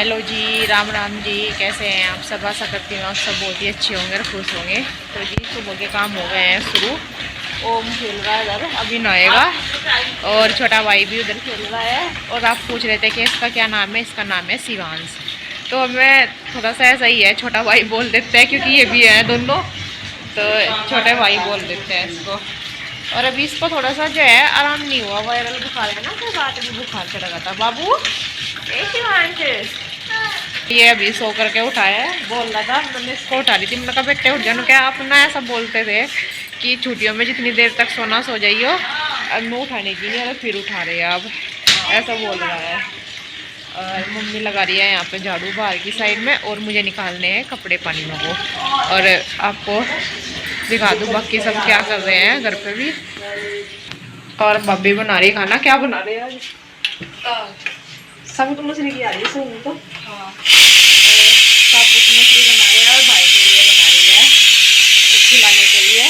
Hello जी, राम राम जी। कैसे हैं आप सब? आशा करती हूँ आप सब बहुत ही अच्छे होंगे और खुश होंगे। तो जी सुबह के काम हो गए हैं शुरू। ओम खेल रहा है इधर, अभी नहाएगा, और छोटा भाई भी उधर खेल रहा है। और आप पूछ रहे थे कि इसका क्या नाम है? इसका नाम है शिवांश। तो हमें थोड़ा सा ऐसा ही है, छोटा भाई बोल देते हैं क्योंकि ये भी है दोनों, तो छोटे भाई बोल देते हैं इसको। और अभी इसको थोड़ा सा जो है आराम नहीं हुआ, वायरल बुखार है ना, तो रात में बुखार चढ़ा था बाबू। ये अभी सो करके उठाया है, बोल रहा था, मैंने इसको उठा रही थी, मैंने कहा बेटे उठ जाओ। क्या आप ना ऐसा बोलते थे कि छुट्टियों में जितनी देर तक सोना सो जाइयो, अब मैं उठाने की नहीं, और फिर उठा रहे हैं आप, ऐसा बोल रहा है। और मम्मी लगा रही है यहाँ पे झाड़ू बाहर की साइड में, और मुझे निकालने हैं कपड़े पानी में वो। और आपको दिखा दूँ बाकी सब क्या कर रहे हैं घर पे भी। और भाभी बना रही खाना। क्या बना रहे हैं आज? साबुत मछली की आ रही है सोनू तो। हाँ, साबुत मछली बना रहे हैं और भाई के लिए बना रही है कुछ खिलाने के लिए।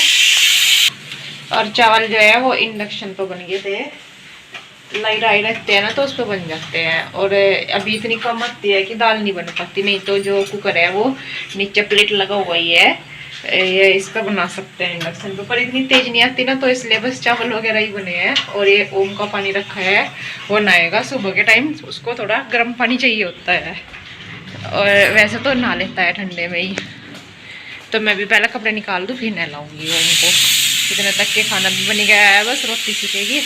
और चावल जो है वो इंडक्शन पे बन गए थे, लाई रखते हैं ना तो उस पर बन जाते हैं। और अभी इतनी कम आती है कि दाल नहीं बन पाती, नहीं तो जो कुकर है वो नीचे प्लेट लगा हुआ ही है, ये इस पर बना सकते हैं इंडक्शन पे, पर इतनी तेज नहीं आती ना, तो इसलिए बस चावल वगैरह ही बने हैं। और ये ओम का पानी रखा है, वो नहाएगा सुबह के टाइम, उसको थोड़ा गर्म पानी चाहिए होता है, और वैसे तो नहा लेता है ठंडे में ही। तो मैं भी पहले कपड़े निकाल दूँ फिर नहलाऊंगी ओम को। इतने तक के खाना भी बन गया है, बस रोटी सीखेगी।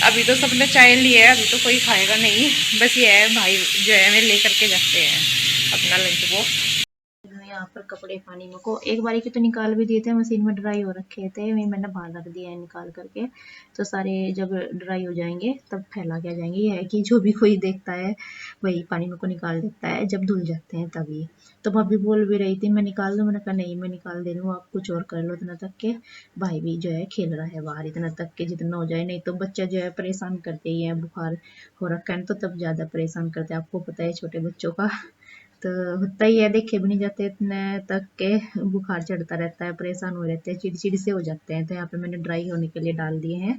अभी तो सबने चाय ली है, अभी तो कोई खाएगा नहीं, बस ये है भाई जो है वे ले करके जाते हैं अपना लंच बॉक्स। यहाँ पर कपड़े पानी में को एक बारी के तो निकाल भी दिए थे, मशीन में ड्राई हो रखे थे, वही मैंने बाहर रख दिया है निकाल करके। तो सारे जब ड्राई हो जाएंगे तब फैला के आ जाएंगे। ये है कि जो भी कोई देखता है वही पानी में को निकाल देता है, जब धुल जाते हैं तभी। तो भाभी बोल भी रही थी मैं निकाल दूँ, मैंने कहा नहीं मैं निकाल दे रही हूँ, आप कुछ और कर लो इतना तक के। भाई भी जो है खेल रहा है बाहर, इतना तक के जितना हो जाए, नहीं तो बच्चा जो है परेशान करते ही है। बुखार हो रखा है तो तब ज़्यादा परेशान करते हैं, आपको पता है छोटे बच्चों का तो होता ही है, देखे भी नहीं जाते इतने तक के बुखार चढ़ता रहता है, परेशान हो रहते हैं, चिड़चिड़ से हो जाते हैं। तो यहाँ पे मैंने ड्राई होने के लिए डाल दिए हैं।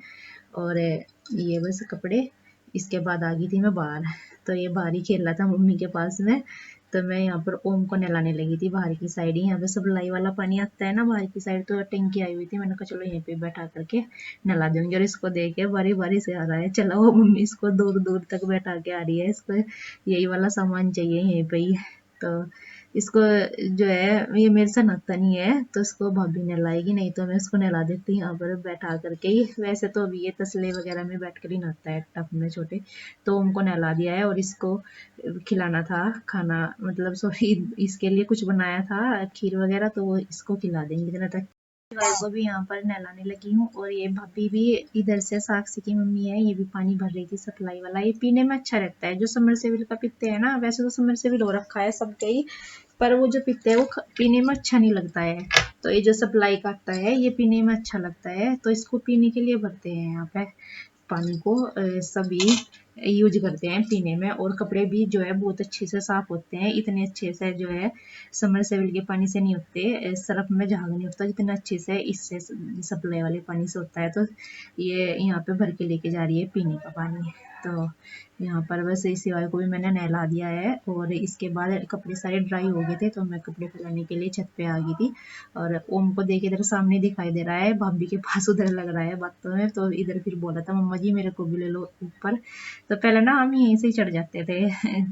और ये बस कपड़े, इसके बाद आ गई थी मैं बाहर। तो ये बाहर ही खेल रहा था मम्मी के पास में, तो मैं यहाँ पर ओम को नहलाने लगी थी बाहर की साइड ही। यहाँ पे सप्लाई वाला पानी आता है ना बाहर की साइड, तो टंकी आई हुई थी, मैंने कहा चलो यहीं पे बैठा करके नहला दूंगी। और इसको देख के बारी बारी से आ रहा है, चलो वो मम्मी इसको दूर दूर तक बैठा के आ रही है, इसको यही वाला सामान चाहिए यहीं पे ही। तो इसको जो है ये मेरे से नहाता नहीं है, तो इसको भाभी नहलाएगी, नहीं तो मैं इसको नहला देती हूँ यहाँ पर बैठा करके ही। वैसे तो अभी ये तसले वगैरह में बैठ कर ही नहाता है टब में छोटे। तो उनको नहला दिया है, और इसको खिलाना था खाना, मतलब सॉरी इसके लिए कुछ बनाया था खीर वगैरह, तो वो इसको खिला देंगे इतना तक। गाय को भी यहाँ पर नहलाने लगी हूँ। और ये भाभी भी इधर से साक्षी की मम्मी है, ये भी पानी भर रही थी सप्लाई वाला। ये पीने में अच्छा रहता है, जो समरसेबिल का पीते हैं ना, वैसे तो समरसेबिल हो रखा है सबके ही, पर वो जो पीते हैं वो पीने में अच्छा नहीं लगता है। तो ये जो सप्लाई का आता है ये पीने में अच्छा लगता है, तो इसको पीने के लिए भरते हैं यहाँ पे पानी को। सभी यूज करते हैं पीने में। और कपड़े भी जो है बहुत अच्छे से साफ होते हैं, इतने अच्छे से जो है समरसेबिल के पानी से नहीं होते, सर्फ में झाग नहीं होता जितना अच्छे से इससे सप्लाई वाले पानी से होता है। तो ये यहाँ पे भर के लेके जा रही है पीने का पानी। तो यहाँ पर बस इस सिवाय को भी मैंने नहला दिया है, और इसके बाद कपड़े सारे ड्राई हो गए थे, तो मैं कपड़े फैलाने के लिए छत पे आ गई थी। और ओम को देख इधर सामने दिखाई दे रहा है, भाभी के पास उधर लग रहा है बातों में, तो इधर फिर बोला था मम्मा जी मेरे को भी ले लो ऊपर। तो पहले ना हम यहीं से चढ़ जाते थे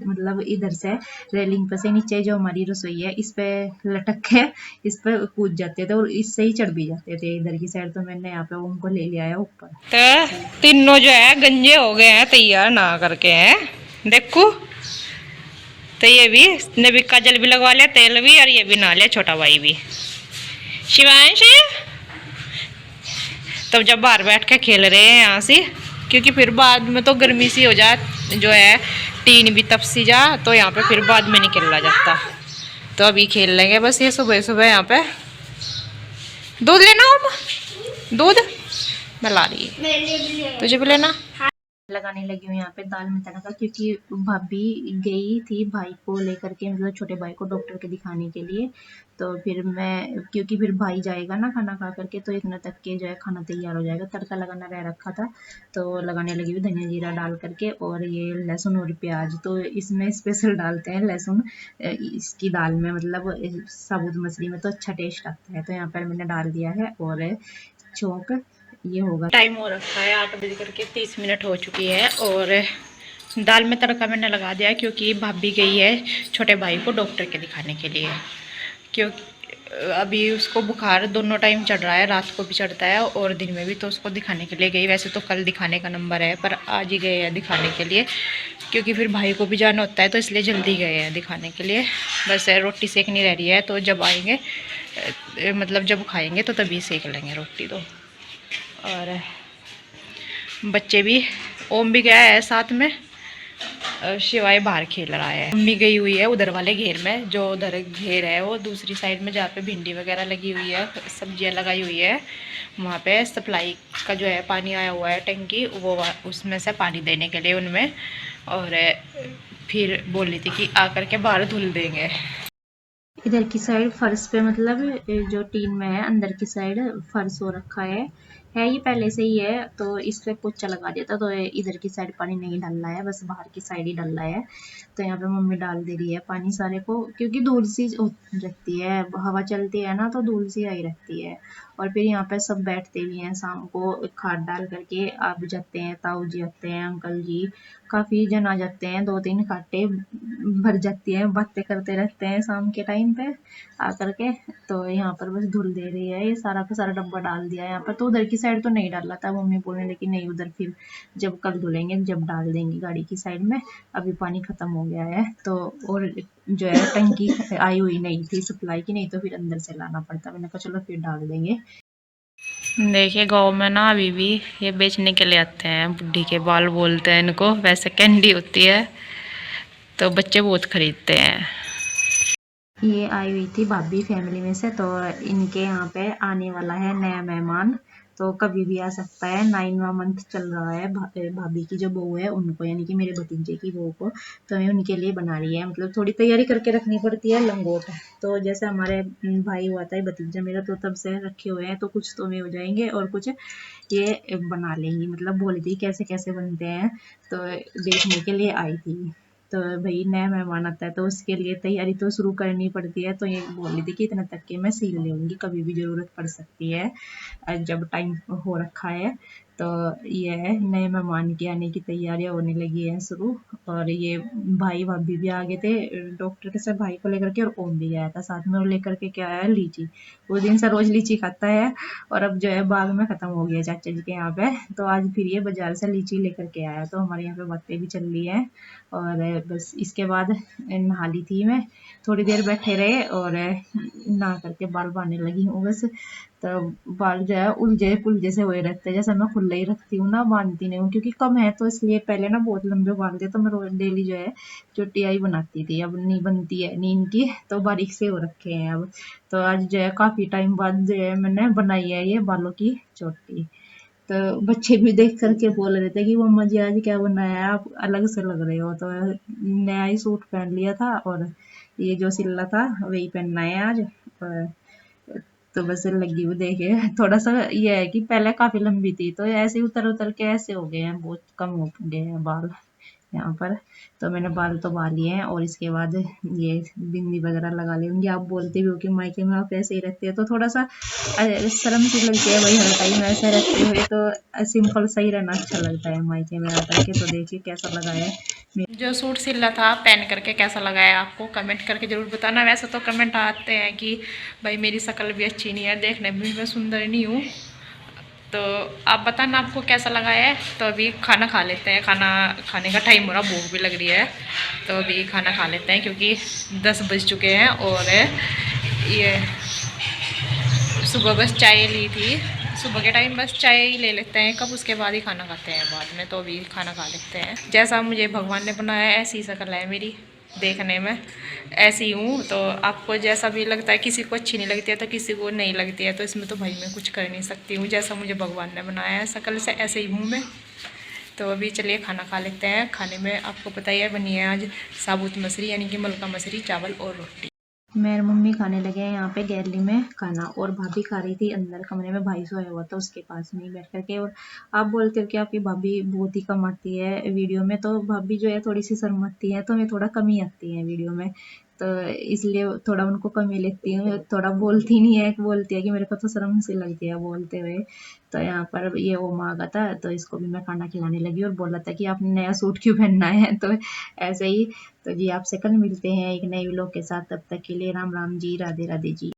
मतलब इधर से रेलिंग पर से नीचे जो हमारी रसोई है इस पे लटक के इस पे कूद जाते थे, और इससे ही चढ़ भी जाते थे इधर की साइड। तो मैंने यहाँ पे ओम को ले लिया है ऊपर। तो तीनों जो है गंजे हो गए हैं तैयार ना करके हैं, देखो। तो ये भी ने भी काजल भी लगवा लिया, तेल भी, और ये भी नहा लिया छोटा भाई भी। शिवांश तब जब बाहर बैठ के खेल रहे हैं यहाँ से, क्योंकि फिर बाद में तो गर्मी सी हो जाए, जो है टीन भी तपसी जा, तो यहाँ पे फिर बाद में नहीं खेला जाता। तो अभी खेल लेंगे बस ये सुबह सुबह। यहाँ पे दूध लेना हो, दूध मैं ला रही है, तुझे भी लेना। लगाने लगी हूँ यहाँ पे दाल में तड़का, क्योंकि भाभी गई थी भाई को लेकर के, मतलब छोटे भाई को डॉक्टर के दिखाने के लिए। तो फिर मैं, क्योंकि फिर भाई जाएगा ना खाना खा करके, तो इतना तक के जो है खाना तैयार हो जाएगा। तड़का लगाना रह रखा था तो लगाने लगी हूँ धनिया जीरा डाल करके, और ये लहसुन और प्याज तो इसमें स्पेशल डालते हैं लहसुन इसकी दाल में, मतलब साबुत मछली में तो अच्छा टेस्ट आता है। तो यहाँ पर मैंने डाल दिया है, और चौंक ये होगा। टाइम हो रखा है 8 बज करके 30 मिनट हो चुकी है, और दाल में तड़का मैंने लगा दिया है, क्योंकि भाभी गई है छोटे भाई को डॉक्टर के दिखाने के लिए। क्योंकि अभी उसको बुखार दोनों टाइम चढ़ रहा है, रात को भी चढ़ता है और दिन में भी, तो उसको दिखाने के लिए गई। वैसे तो कल दिखाने का नंबर है, पर आज ही गए हैं दिखाने के लिए, क्योंकि फिर भाई को भी जाना होता है, तो इसलिए जल्दी गए हैं दिखाने के लिए। बस रोटी सेकनी रह रही है, तो जब आएंगे मतलब जब खाएंगे तो तभी सेक लेंगे रोटी। तो और बच्चे भी, ओम भी गया है साथ में, शिवाय बाहर खेल रहा है। मम्मी गई हुई है उधर वाले घेर में, जो उधर घेर है वो दूसरी साइड में, जहाँ पे भिंडी वगैरह लगी हुई है, सब्जियां लगाई हुई है, वहाँ पे सप्लाई का जो है पानी आया हुआ है टंकी, वो उसमें से पानी देने के लिए उनमें। और फिर बोली थी कि आकर के बाहर धुल देंगे। इधर की साइड फर्श पे, मतलब जो टीन में है अंदर की साइड फर्श हो रखा है ये पहले से ही है, तो इस पे पोछा लगा दिया था, तो इधर की साइड पानी नहीं डाल रहा है, बस बाहर की साइड ही डाल रहा है। तो यहाँ पे मम्मी डाल दे रही है पानी सारे को, क्योंकि धूल सी रहती है, हवा चलती है ना, तो धूल सी आई रहती है। और फिर यहाँ पे सब बैठते भी हैं शाम को खाद डाल करके, आप जाते हैं, ताऊ जी आते हैं, अंकल जी, काफी जन आ जाते हैं, 2-3 खाटे भर जाती है, बातें करते रहते हैं शाम के टाइम पे आकर के। तो यहाँ पर बस धुल दे रही है, ये सारा का सारा डब्बा डाल दिया है यहाँ पर। तो उधर की साइड तो नहीं डाला था, मम्मी बोलने लगी नहीं उधर फिर जब कल धुलेंगे जब डाल देंगे गाड़ी की साइड में, अभी पानी खत्म हो गया है। तो और जो है टंकी आई हुई नहीं थी सप्लाई की, नहीं तो फिर अंदर से लाना पड़ता, मैंने कहा चलो फिर डाल देंगे। देखिए गांव में ना अभी भी ये बेचने के लिए आते हैं, बुढ़ी के बाल बोलते हैं इनको, वैसे कैंडी होती है, तो बच्चे बहुत खरीदते हैं। ये आई हुई थी भाभी फैमिली में से, तो इनके यहाँ पे आने वाला है नया मेहमान, तो कभी भी आ सकता है। 9वां मंथ चल रहा है भाभी की जो बहू है उनको, यानी कि मेरे भतीजे की बहू को, तो मैं उनके लिए बना रही है, मतलब थोड़ी तैयारी करके रखनी पड़ती है। लंगोट तो जैसे हमारे भाई हुआ था भतीजा मेरा, तो तब से रखे हुए हैं, तो कुछ तो में हो जाएंगे और कुछ ये बना लेंगी, मतलब बोली थी कैसे कैसे बनते हैं, तो देखने के लिए आई थी। तो भाई नया मेहमान आता है तो उसके लिए तैयारी तो शुरू करनी पड़ती है, तो ये बोल रही थी कि इतना तक के मैं सील लूँगी, कभी भी ज़रूरत पड़ सकती है जब टाइम हो रखा है। तो ये है नए मेहमान के आने की तैयारियां होने लगी है शुरू। और ये भाई भाभी भी आ गए थे डॉक्टर के साथ, भाई को लेकर के, और ओम भी गया था साथ में, और लेकर के क्या आया लीची, वो दिन से रोज लीची खाता है, और अब जो है बाग में खत्म हो गया चाचा जी के यहाँ पे, तो आज फिर ये बाजार से लीची लेकर के आया, तो हमारे यहाँ पे बातें भी चल रही है। और बस इसके बाद नहा ली थी मैं, थोड़ी देर बैठे रहे, और नहा करके बाल बांधने लगी हूँ बस। तो बाल जो है उलझे पुलझे से हुए रहते हैं, जैसे मैं खुले ही रखती हूँ ना, बांधती नहीं हूँ, क्योंकि कम है तो इसलिए। पहले ना बहुत लंबे बाल थे, तो मैं रोज डेली जो है चोटियाई बनाती थी, अब नहीं बनती है नींद की, तो बारीक से हो रखे हैं अब। तो आज जो है काफी टाइम बाद जो है मैंने बनाई है ये बालों की चोटी। तो बच्चे भी देख करके बोल रहे थे कि मम्मा जी आज क्या बनाया है, आप अलग से लग रहे हो। तो नया ही सूट पहन लिया था, और ये जो सिल्ला था वही पहनना है आज। और तो बस लगी हुई देखे, थोड़ा सा ये है कि पहले काफी लंबी थी, तो ऐसे ही उतर उतर के ऐसे हो गए हैं, बहुत कम हो गए हैं बाल यहाँ पर। तो मैंने बाल तो बा लिए हैं, और इसके बाद ये बिंदी वगैरह लगा लूंगी। आप बोलते भी हो कि मायके में आप ऐसे ही रहते हैं, तो थोड़ा सा शर्म सी लगती है भाई, हर टाइम ऐसे रहते हुए, तो सिंपल सही रहना अच्छा लगता है मायके में आकर के। तो देखिए कैसा लगा है जो सूट सिला था पहन करके, कैसा लगा है आपको कमेंट करके ज़रूर बताना। वैसे तो कमेंट आते हैं कि भाई मेरी शक्ल भी अच्छी नहीं है, देखने में भी मैं सुंदर नहीं हूँ, तो आप बताना आपको कैसा लगा है। तो अभी खाना खा लेते हैं, खाना खाने का टाइम हो रहा, भूख भी लग रही है, तो अभी खाना खा लेते हैं, क्योंकि 10 बज चुके हैं। और ये सुबह बस चाय ली थी, सुबह के टाइम बस चाय ही ले लेते हैं कब, उसके बाद ही खाना खाते हैं बाद में। तो अभी खाना खा लेते हैं। जैसा मुझे भगवान ने बनाया है ऐसी शक्ल है मेरी, देखने में ऐसी हूँ। तो आपको जैसा भी लगता है, किसी को अच्छी नहीं लगती है तो किसी को नहीं लगती है, तो इसमें तो भाई मैं कुछ कर नहीं सकती हूँ, जैसा मुझे भगवान ने बनाया है शक्ल से ऐसे ही हूँ मैं। तो अभी चलिए खाना खा लेते हैं। खाने में आपको पता ही है बनी है आज साबुत मछली यानी कि मलका मछली, चावल और रोटी। मैं और मम्मी खाने लगे हैं यहाँ पे गैलरी में खाना, और भाभी खा रही थी अंदर कमरे में, भाई सोया हुआ था उसके पास में ही बैठ करके। और आप बोलते हो कि आपकी भाभी बहुत ही कम आती है वीडियो में, तो भाभी जो है थोड़ी सी शर्माती है, तो हमें थोड़ा कम ही आती है वीडियो में, तो इसलिए थोड़ा उनको कम ही लेती हूँ, थोड़ा बोलती नहीं है, बोलती है कि मेरे को तो शर्म सी लगती है बोलते हुए। तो यहाँ पर ये वो मांगा था, तो इसको भी मैं खाना खिलाने लगी और बोला था कि आपने नया सूट क्यों पहनना है, तो ऐसे ही। तो जी आपसे कल मिलते हैं एक नए व्लॉग के साथ, तब तक के लिए राम राम जी, राधे राधे जी।